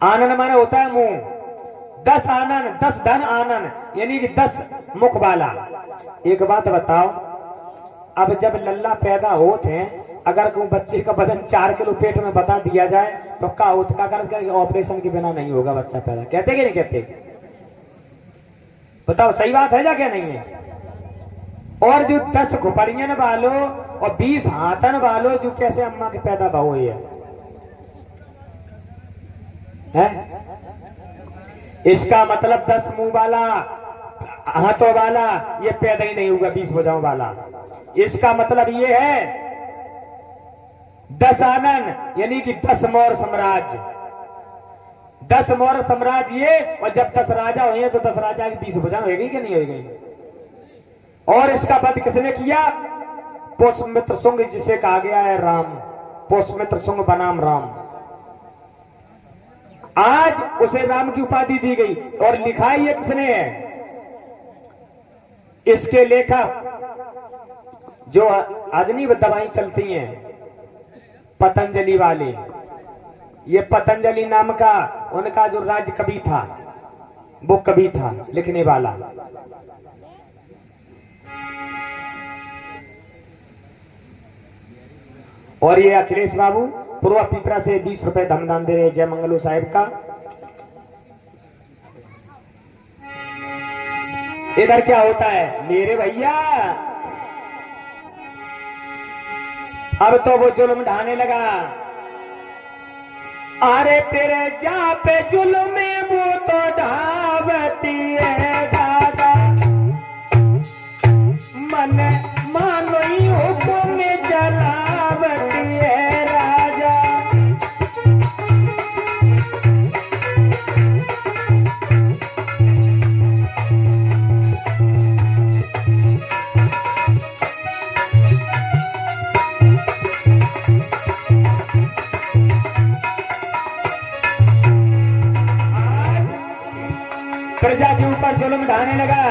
आनन माने होता है मुंह, 10 आनन 10 धन आनन यानी कि 10 मुख वाला। एक बात बताओ, अब जब लल्ला पैदा होते हैं, अगर कोई बच्चे का वजन 4 किलो पेट में बता दिया जाए तो क्या होता, क्या कर ऑपरेशन के बिना नहीं होगा बच्चा पैदा, कहते कि नहीं कहते? बताओ सही बात है या क्या नहीं है? और जो 10 खुपड़ियन वालो और 20 हाथन वालो जो कैसे अम्मा के पैदा भाव है? इसका मतलब 10 मुंह वाला हाथों वाला ये पैदा ही नहीं होगा 20 भुजाओं वाला। इसका मतलब ये है 10 आनन यानी कि 10 मौर्य साम्राज्य, 10 मौर्य साम्राज्य ये। और जब 10 राजा हुए तो 10 राजा की 20 भुजाएं होगी कि नहीं होगी? और इसका वध किसने किया? पुष्यमित्र शुंग, जिसे कहा गया है राम, पुष्यमित्र शुंग बनाम राम। आज उसे राम की उपाधि दी गई। और लिखाई ये किसने है? इसके लेखक जो अजनी दवाई चलती हैं पतंजलि वाले, ये पतंजलि नाम का उनका जो राज कवि था, वो कवि था लिखने वाला। और ये अखिलेश बाबू पूर्व पिपरा से 20 रुपए धमदान दे रहे जय मंगलू साहिब का। इधर क्या होता है मेरे भैया? अब तो वो जुल्म ढाने लगा। अरे तेरे जा पे जुल्म वो तो ढावती है दादा, मन मानो ही हुक्म जलावती है राजा। प्रजा के ऊपर जुल्म ढाने लगा।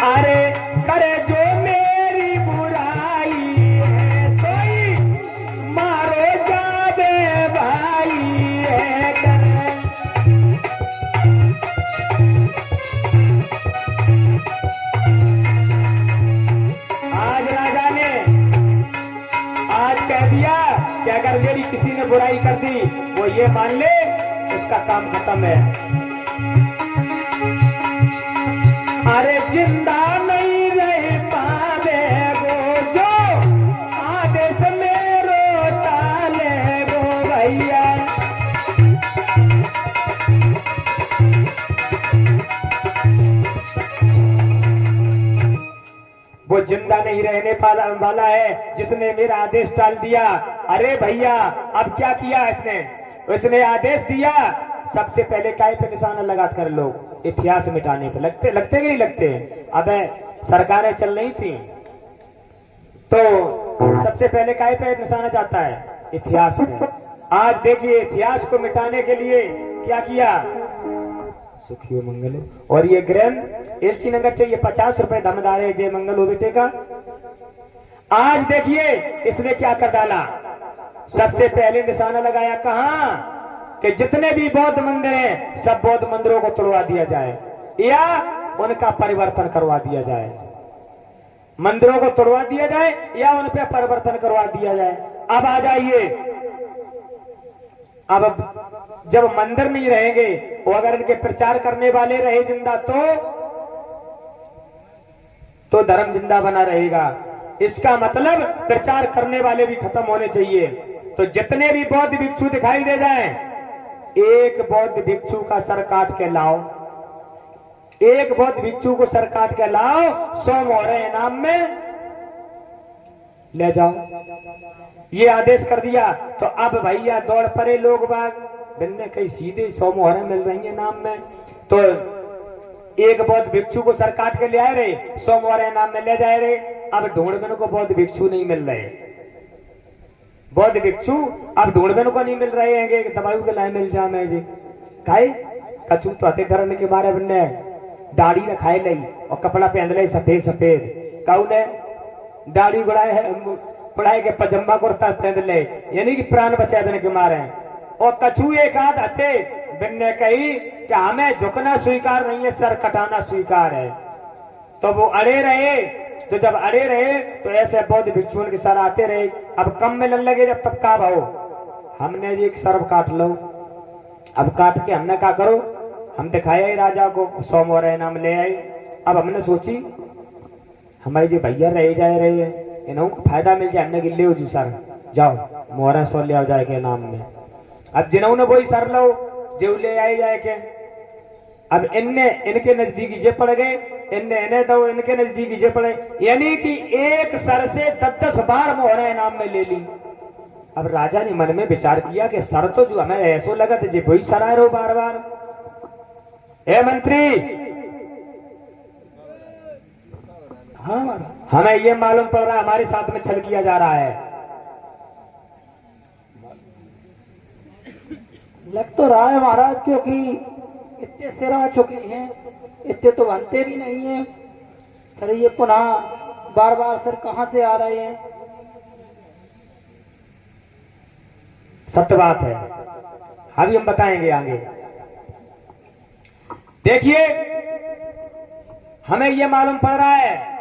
अरे करे जो मेरी बुराई है सोई मारो जावे भाई है करे। आज राजा ने आज कह दिया कि अगर मेरी किसी ने बुराई कर दी वो ये मान ले उसका काम खत्म है। अरे जिंदा नहीं रह पावे वो जो आदेश में रोता ले वो भैया। वो जिंदा नहीं रहने वाला है जिसने मेरा आदेश टाल दिया। अरे भैया अब क्या किया इसने आदेश दिया सबसे पहले काय पे निशाना लगा कर लोग इतिहास मिटाने पे लगते कि नहीं लगते? अबे सरकारें चल रही थी तो सबसे पहले काय पे निशाना जाता है? इतिहास पे। आज देखिए इतिहास को मिटाने के लिए क्या किया? सुखियो मंगल। और ये ग्रंथ एलची नगर से ये 50 रुपए धमदार है जय मंगल हो बेटे का। आज देखिए इसने क्या कर डाला, सबसे पहले निशाना लगाया कहां कि जितने भी बौद्ध मंदिर हैं सब बौद्ध मंदिरों को तोड़वा दिया जाए या उनका परिवर्तन करवा दिया जाए। मंदिरों को तोड़वा दिया जाए या उन पे परिवर्तन करवा दिया जाए। अब आ जाइए, अब जब मंदिर नहीं रहेंगे वो अगर इनके प्रचार करने वाले रहे जिंदा तो धर्म जिंदा बना रहेगा। इसका मतलब प्रचार करने वाले भी खत्म होने चाहिए। तो जितने भी बौद्ध भिक्षु दिखाई दे जाएं, एक बौद्ध भिक्षु का सर काट के लाओ, एक बौद्ध भिक्षु को सर काट के लाओ, 100 मोहरे इनाम में ले जाओ। ये आदेश कर दिया। तो अब भैया दौड़ पड़े लोग बाग, बिन्ने कहीं सीधे 100 मोहरे मिल रही है नाम में। तो एक बौद्ध भिक्षु को सर काट के ले आए रहे, 100 मोहरे इनाम में ले जाए रहे। अब ढूंढने को बौद्ध भिक्षु नहीं मिल रहे, बौद्ध भिक्षु अब ढूंढने को नहीं मिल रहे हैं। दवाई के लाए मिल जा मैं जी खाए कछु तो हते धरने के बारे में दाढ़ी न खाए लई और कपड़ा पहन ले सफेद सफेद काऊ ने दाढ़ी बढ़ाए है पढ़ाई के पजम्बा कुर्ता पहन ले यानी कि प्राण बचा देने के मारे और कछु एक आध हते बिन्ने कही कि हमें झुकना स्वीकार नहीं है, सर कटाना स्वीकार है। तो वो अड़े रहे, तो जब अड़े रहे तो ऐसे बौद्ध भिक्षुओं के सर आते रहे। अब कम मिलने लगे जब तब का भाव, हमने जी एक सर्व काट लो। अब काट के हमने क्या करो, हम दिखाया ही राजा को, 100 मोहरा इनाम ले आए। अब हमने सोची हमारे जी भैया रह जाए रहे हैं, इन्हों को फायदा मिल जाए, हमने कि ले जू सर जाओ मोहरा 100 ले आओ जाए के नाम में। अब जिन्होंने वही सर लो जो ले आए जाए के। अब इनने इनके नजदीकी जे पड़ गए, इनने इन्हें दो, इनके नजदीकी जे पड़े, यानी कि एक सर से 10-10 बार मोहरा इनाम में ले ली। अब राजा ने मन में विचार किया कि सर तो जो हमें ऐसो लगा था जे वही सर आए रहो बार बार। ए मंत्री, हाँ हमें ये मालूम पड़ रहा है हमारे साथ में छल किया जा रहा है। लग तो रहा है महाराज, क्योंकि इतने सिर आ चुके हैं, इतने तो बनते भी नहीं है। सर ये पुनः बार बार सर कहां से आ रहे हैं? सत्य बात है, अभी हम बताएंगे आगे। देखिए हमें यह मालूम पड़ रहा है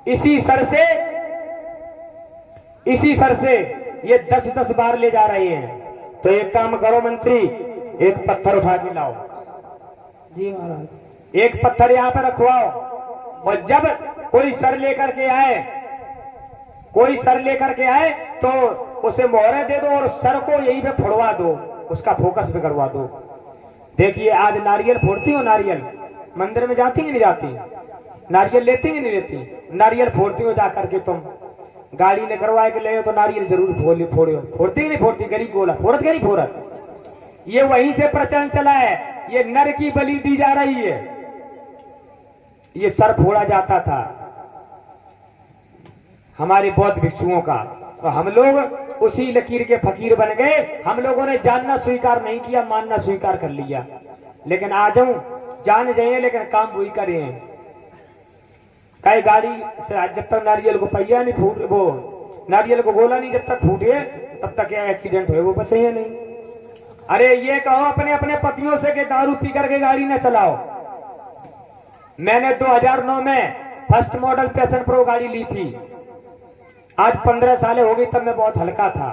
इसी सर से ये 10-10 बार ले जा रहे हैं। तो एक काम करो मंत्री, एक पत्थर उठा के लाओ। जी महाराज। एक पत्थर यहां पर रखवाओ, और जब कोई सर लेकर के आए तो उसे मोहरे दे दो और सर को यहीं पे फोड़वा दो, उसका फोकस भी करवा दो। देखिए आज नारियल फोड़ती हो, नारियल मंदिर में जाती है नहीं जाती, नारियल लेती है नहीं लेती, नारियल फोड़ती हो जाकर के तुम, गाड़ी ने करवाए के ले तो नारियल जरूर फोड़ो, फोड़ती ही नहीं फोड़ती, गरीब गोला फोड़त के नहीं फोड़त। ये वहीं से प्रचलन चला है, ये नर की बलि दी जा रही है, ये सर फोड़ा जाता था हमारे बौद्ध भिक्षुओं का। तो हम लोग उसी लकीर के फकीर बन गए, हम लोगों ने जानना स्वीकार नहीं किया, मानना स्वीकार कर लिया। लेकिन आ जाऊं जान जाइए, लेकिन काम वही करे हैं। कई गाड़ी से जब तक नारियल को पहिया नहीं फूट, वो नारियल को गोला नहीं जब तक फूटे तब तक क्या एक्सीडेंट हुए वो बचे नहीं। अरे ये कहो अपने अपने पतियों से कि दारू पी करके गाड़ी न चलाओ। मैंने 2009 में फर्स्ट मॉडल पैशन प्रो गाड़ी ली थी, आज 15 साल हो गई, तब मैं बहुत हल्का था,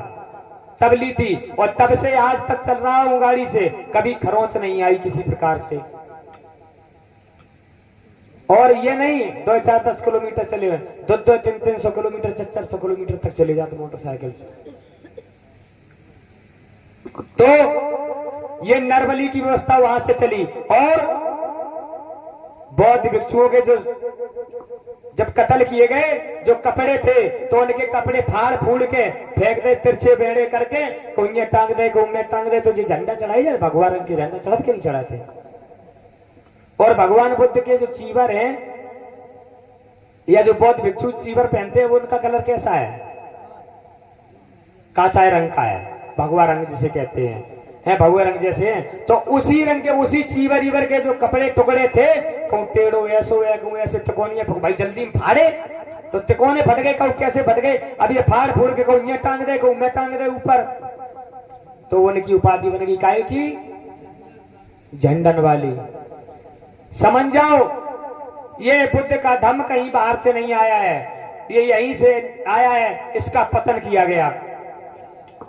तब ली थी, और तब से आज तक चल रहा हूं गाड़ी से, कभी खरोंच नहीं आई किसी प्रकार से। और ये नहीं 2-4-10 किलोमीटर चले हुए, 200-300 किलोमीटर 400 किलोमीटर तक चले जाते मोटरसाइकिल से। तो ये नरबली की व्यवस्था वहां से चली। और बौद्ध भिक्षुओं के जो जब कत्ल किए गए, जो कपड़े थे तो उनके कपड़े फाड़ फूड़ के फेंक दे, तिरछे बेड़े करके कोई टांग दे, कोई टांग दे। तो ये झंडा चढ़ाई जाए, भगवान रंग के झंडा चढ़त के नहीं चढ़ाते। और भगवान बुद्ध के जो चीवर हैं या जो बौद्ध भिक्षु चीवर पहनते हैं, वो उनका कलर कैसा है? कासाय रंग का है, भगवा रंग जिसे कहते हैं, भगवे रंग जैसे हैं। तो उसी रंग के, उसी चीवर ईवर के जो कपड़े टुकड़े थे, कहूं टेढ़ो ऐसो है, कहूं ऐसे तिकोनिया, भाई जल्दी में फाड़े तो तिकोने फट गए, कहूं कैसे फट गए, अब ये फाड़ फूड़ के कहूं ये टांग दे, कहूं मैं टांग दे ऊपर। तो उनकी उपाधि बन गई काहे की? झंडन वाली। समझ जाओ ये बुद्ध का धम्म कहीं बाहर से नहीं आया है, ये यहीं से आया है, इसका पतन किया गया।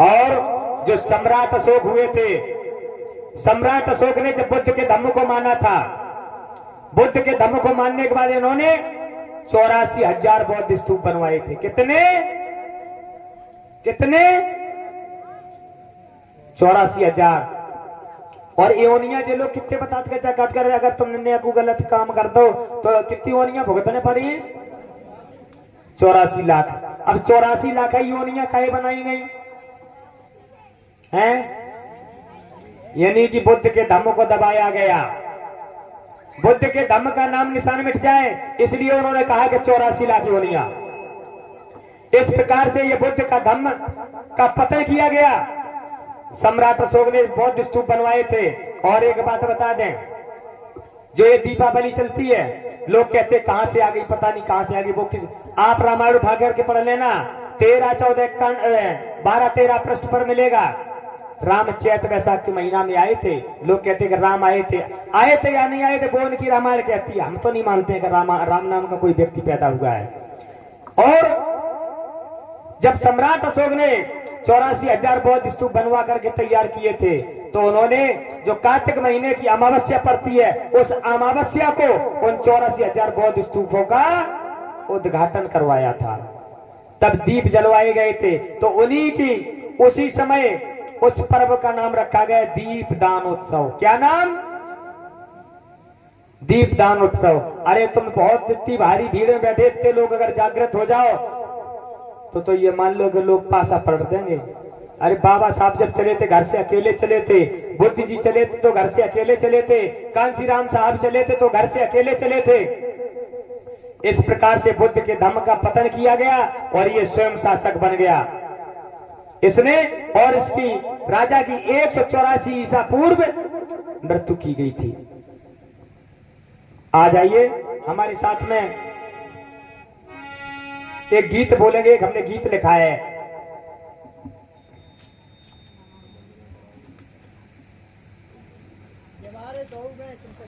और जो सम्राट अशोक हुए थे, सम्राट अशोक ने जब बुद्ध के धम्म को माना था, बुद्ध के धम्म को मानने के बाद इन्होंने 84,000 बौद्ध स्तूप बनवाए थे। कितने 84,000। और एओनिया जे लोग कितने बताते कर, अगर तुमने को गलत काम कर दो तो कितनी ओनिया भुगतने पड़ी है? 84 लाख। अब 84 लाख एओनिया काहे बनाई गई हैं? यानी कि बुद्ध के धम्म को दबाया गया, बुद्ध के धम्म का नाम निशान मिट जाए, इसलिए उन्होंने कहा कि 84 लाख एओनिया। इस प्रकार से ये बुद्ध का धम्म का पतन किया गया। सम्राट अशोक ने बौद्ध स्तूप बनवाए थे। और एक बात बता दें, जो ये दीपावली चलती है, लोग कहते हैं कहां से आ गई, पता नहीं कहां से आ गई। वो किस, आप रामायण उठा करके पढ़ लेना, 13-14 12-13 पृष्ठ पर मिलेगा। राम चैत वैशाख के महीना में आए थे। लोग कहते कि राम आए थे या नहीं आए थे, वो उनकी रामायण कहती है। हम तो नहीं मानते कि राम नाम का कोई व्यक्ति पैदा हुआ है। और जब सम्राट अशोक ने 84,000 बौद्ध स्तूप बनवा करके तैयार किए थे, तो उन्होंने जो कार्तिक महीने की अमावस्या पड़ती है, उस अमावस्या को उन 84,000 बौद्ध स्तूपों का उद्घाटन करवाया था। तब दीप जलवाए गए थे। तो उन्हीं की उसी समय उस पर्व का नाम रखा गया दीपदान उत्सव। क्या नाम? दीपदान उत्सव। अरे तुम बहुत इतनी भारी भीड़ में बैठे इतने लोग अगर जागृत हो जाओ तो ये मान लो कि लोग पासा पलट देंगे। अरे बाबा साहब जब चले थे घर से अकेले चले थे, बुद्ध जी चले थे तो घर से अकेले चले थे, कांसी राम साहब चले थे तो घर से अकेले चले थे। इस प्रकार से बुद्ध के धम्म का पतन किया गया और ये स्वयं शासक बन गया इसने। और इसकी राजा की 184 ईसा पूर्व मृत्यु की गई थी। आ जाइए हमारे साथ में एक गीत बोलेंगे। एक हमने गीत लिखा है,